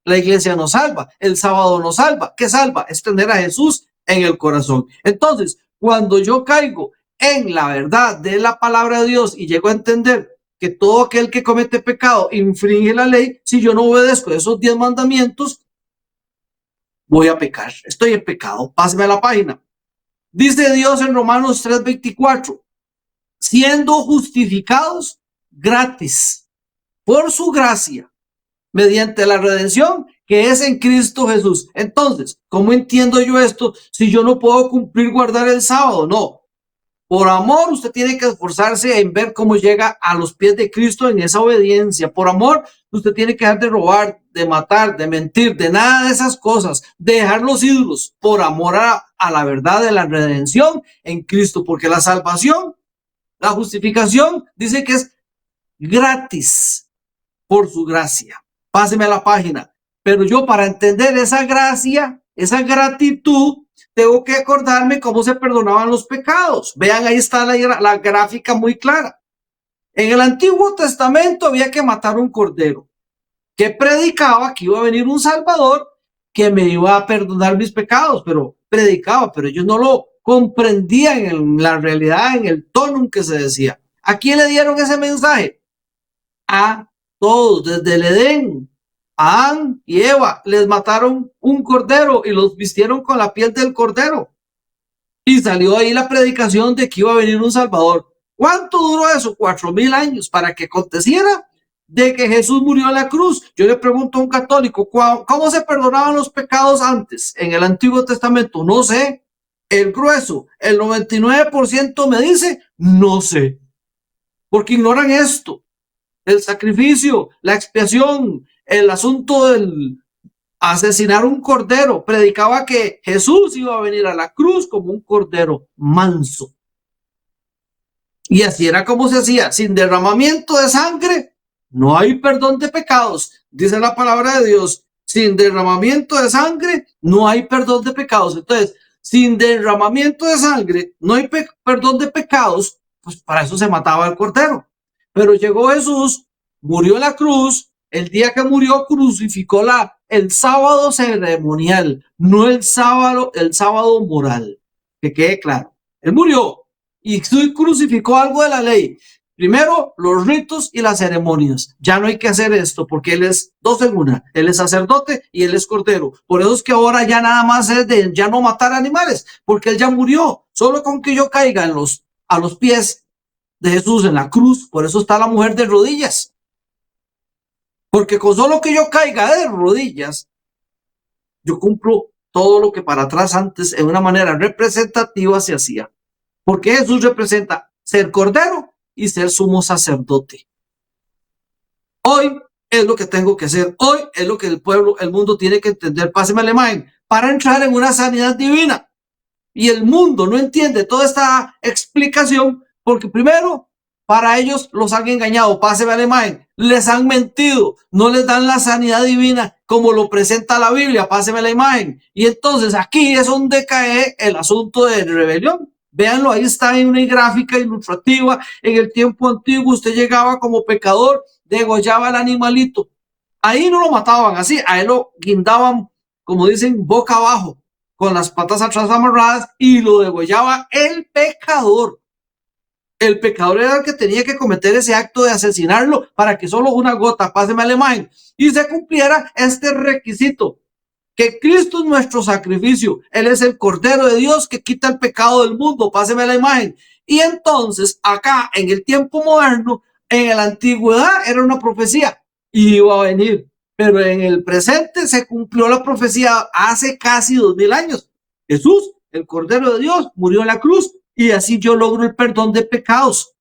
La iglesia nos salva, el sábado nos salva. ¿Qué salva? Es tener a Jesús en el corazón. Entonces, cuando yo caigo en la verdad de la palabra de Dios y llego a entender que todo aquel que comete pecado infringe la ley. Si yo no obedezco esos 10 mandamientos, voy a pecar. Estoy en pecado. Páseme a la página. Dice Dios en Romanos 3:24, siendo justificados gratis por su gracia, mediante la redención que es en Cristo Jesús. Entonces, ¿cómo entiendo yo esto si yo no puedo cumplir guardar el sábado? No. Por amor, usted tiene que esforzarse en ver cómo llega a los pies de Cristo en esa obediencia. Por amor, usted tiene que dejar de robar, de matar, de mentir, de nada de esas cosas, de dejar los ídolos, por amor a la verdad de la redención en Cristo, porque la salvación, la justificación, dice que es gratis por su gracia. Páseme a la página. Pero yo, para entender esa gracia, esa gratitud, tengo que acordarme cómo se perdonaban los pecados. Vean, ahí está la gráfica muy clara. En el Antiguo Testamento había que matar un cordero que predicaba que iba a venir un Salvador que me iba a perdonar mis pecados, pero predicaba, pero ellos no lo comprendían en la realidad, en el tono en que se decía. ¿A quién le dieron ese mensaje? A todos, desde el Edén. A Adán y Eva les mataron un cordero y los vistieron con la piel del cordero. Y salió ahí la predicación de que iba a venir un Salvador. ¿Cuánto duró eso? 4000 años para que aconteciera de que Jesús murió en la cruz. Yo le pregunto a un católico, ¿cómo se perdonaban los pecados antes en el Antiguo Testamento? No sé. El grueso, el 99% me dice, no sé. Porque ignoran esto. El sacrificio, la expiación, el asunto del asesinar un cordero. Predicaba que Jesús iba a venir a la cruz como un cordero manso. Y así era como se hacía. Sin derramamiento de sangre, no hay perdón de pecados. Dice la palabra de Dios. Sin derramamiento de sangre, no hay perdón de pecados. Entonces, sin derramamiento de sangre, no hay perdón de pecados. Pues para eso se mataba el cordero. Pero llegó Jesús, murió en la cruz. El día que murió, crucificó el sábado ceremonial, no el sábado moral. Que quede claro. Él murió y crucificó algo de la ley. Primero, los ritos y las ceremonias. Ya no hay que hacer esto porque él es dos en una. Él es sacerdote y él es cordero. Por eso es que ahora ya nada más es de ya no matar animales, porque él ya murió. Solo con que yo caiga a los pies de Jesús en la cruz. Por eso está la mujer de rodillas. Porque con solo que yo caiga de rodillas, yo cumplo todo lo que para atrás antes en una manera representativa se hacía. Porque Jesús representa ser cordero y ser sumo sacerdote. Hoy es lo que tengo que hacer. Hoy es lo que el mundo tiene que entender. Páseme la imagen. Para entrar en una sanidad divina. Y el mundo no entiende toda esta explicación porque primero, para ellos los han engañado. Páseme a la imagen. Les han mentido. No les dan la sanidad divina como lo presenta la Biblia. Páseme a la imagen. Y entonces aquí es donde cae el asunto de rebelión. Véanlo, ahí está en una gráfica ilustrativa. En el tiempo antiguo usted llegaba como pecador, degollaba al animalito. Ahí no lo mataban así. A él lo guindaban, como dicen, boca abajo, con las patas atrás amarradas y lo degollaba el pecador. El pecador era el que tenía que cometer ese acto de asesinarlo para que solo una gota, páseme a la imagen, y se cumpliera este requisito, que Cristo es nuestro sacrificio. Él es el Cordero de Dios que quita el pecado del mundo, páseme a la imagen. Y entonces acá en el tiempo moderno, en la antigüedad era una profecía y iba a venir, pero en el presente se cumplió la profecía hace casi 2000 años. Jesús, el Cordero de Dios, murió en la cruz. Y así yo logro el perdón de pecados.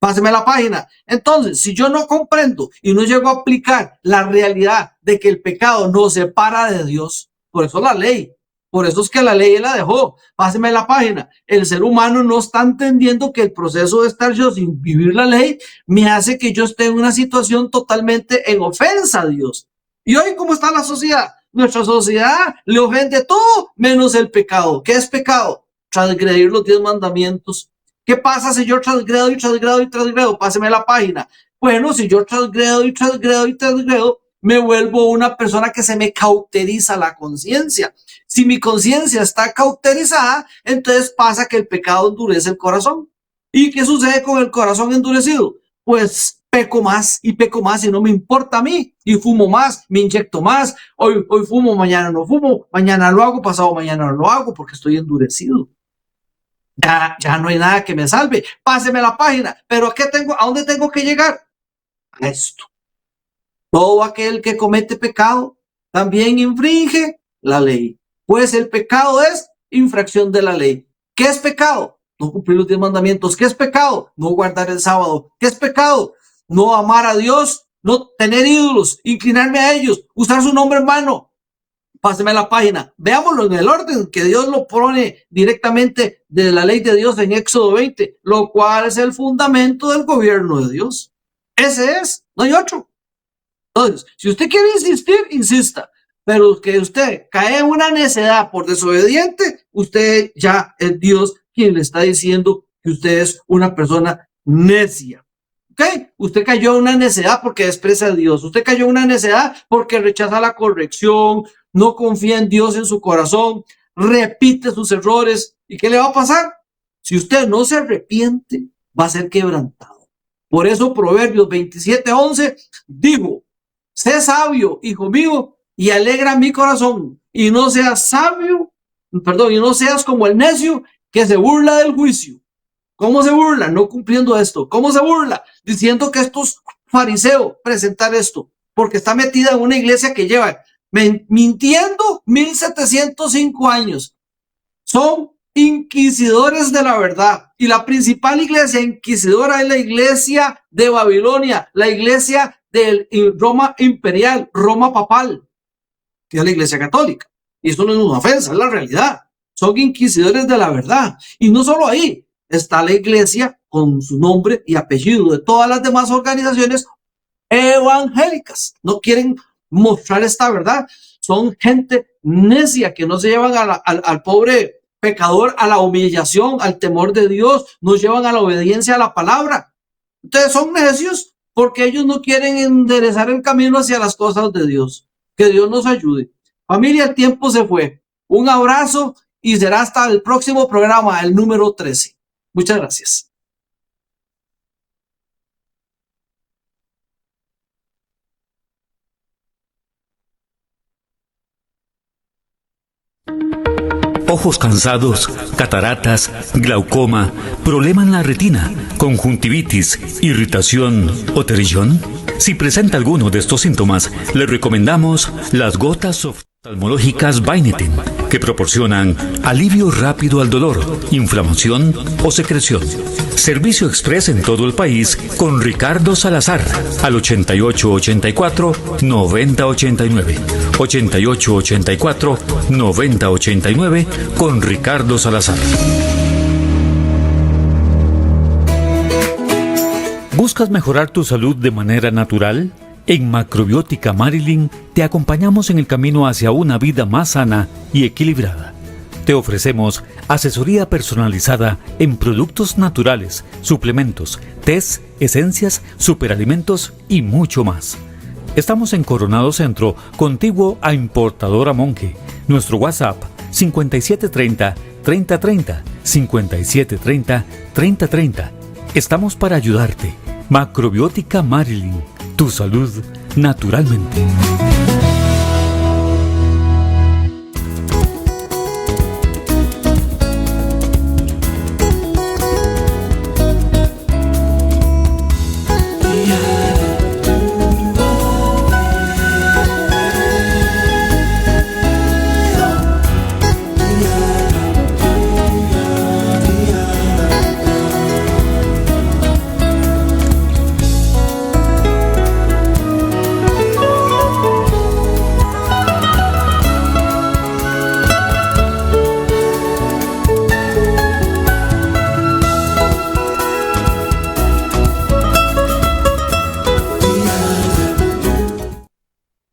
Páseme la página. Entonces, si yo no comprendo y no llego a aplicar la realidad de que el pecado nos separa de Dios, por eso la ley, por eso es que la ley la dejó. Páseme la página. El ser humano no está entendiendo que el proceso de estar yo sin vivir la ley me hace que yo esté en una situación totalmente en ofensa a Dios. Y hoy, ¿cómo está la sociedad? Nuestra sociedad le ofende todo menos el pecado. ¿Qué es pecado? Transgredir los 10 mandamientos. ¿Qué pasa si yo transgredo? Páseme la página. Bueno, si yo transgredo, me vuelvo una persona que se me cauteriza la conciencia. Si mi conciencia está cauterizada, entonces pasa que el pecado endurece el corazón. ¿Y qué sucede con el corazón endurecido? pues peco más y no me importa a mí, y fumo más, me inyecto más, hoy fumo, mañana no fumo, mañana lo hago, pasado mañana no lo hago, porque estoy endurecido. Ya no hay nada que me salve. Páseme la página. Pero ¿a dónde tengo que llegar? A esto. Todo aquel que comete pecado también infringe la ley, pues el pecado es infracción de la ley. ¿Qué es pecado? No cumplir los 10 mandamientos. ¿Qué es pecado? No guardar el sábado. ¿Qué es pecado? No amar a Dios, no tener ídolos, inclinarme a ellos, usar su nombre en vano. Páseme la página. Veámoslo en el orden que Dios lo pone directamente de la ley de Dios en Éxodo 20, lo cual es el fundamento del gobierno de Dios. Ese es, no hay otro. Entonces, si usted quiere insistir, insista. Pero que usted cae en una necedad por desobediente, usted ya es Dios quien le está diciendo que usted es una persona necia. ¿Ok? Usted cayó en una necedad porque desprecia a Dios. Usted cayó en una necedad porque rechaza la corrección, no confía en Dios en su corazón, repite sus errores. ¿Y qué le va a pasar? Si usted no se arrepiente, va a ser quebrantado. Por eso Proverbios 27:11 dijo: sé sabio, hijo mío, y alegra mi corazón, y no seas y no seas como el necio que se burla del juicio. ¿Cómo se burla? No cumpliendo esto. ¿Cómo se burla? Diciendo que esto es fariseo, presentar esto, porque está metida en una iglesia que lleva mintiendo 1705 años. Son inquisidores de la verdad, y la principal iglesia inquisidora es la iglesia de Babilonia, la iglesia de Roma imperial, Roma papal, que es la iglesia católica. Y eso no es una ofensa, es la realidad. Son inquisidores de la verdad. Y no solo ahí, está la iglesia con su nombre y apellido de todas las demás organizaciones evangélicas. No quieren mostrar esta verdad. Son gente necia que no se llevan al pobre pecador a la humillación, al temor de Dios, no llevan a la obediencia a la palabra. Entonces son necios porque ellos no quieren enderezar el camino hacia las cosas de Dios. Que Dios nos ayude. Familia, el tiempo se fue. Un abrazo y será hasta el próximo programa, el número 13. Muchas gracias. Ojos cansados, cataratas, glaucoma, problema en la retina, conjuntivitis, irritación o terillón. Si presenta alguno de estos síntomas, le recomendamos las gotas oftalmológicas Bynetine, que proporcionan alivio rápido al dolor, inflamación o secreción. Servicio express en todo el país con Ricardo Salazar al 8884-9089. 8884-9089 con Ricardo Salazar. ¿Buscas mejorar tu salud de manera natural? En Macrobiótica Marilyn te acompañamos en el camino hacia una vida más sana y equilibrada. Te ofrecemos asesoría personalizada en productos naturales, suplementos, tés, esencias, superalimentos y mucho más. Estamos en Coronado Centro, contiguo a Importadora Monge. Nuestro WhatsApp 5730-3030, 5730-3030. Estamos para ayudarte. Macrobiótica Marilyn, tu salud naturalmente.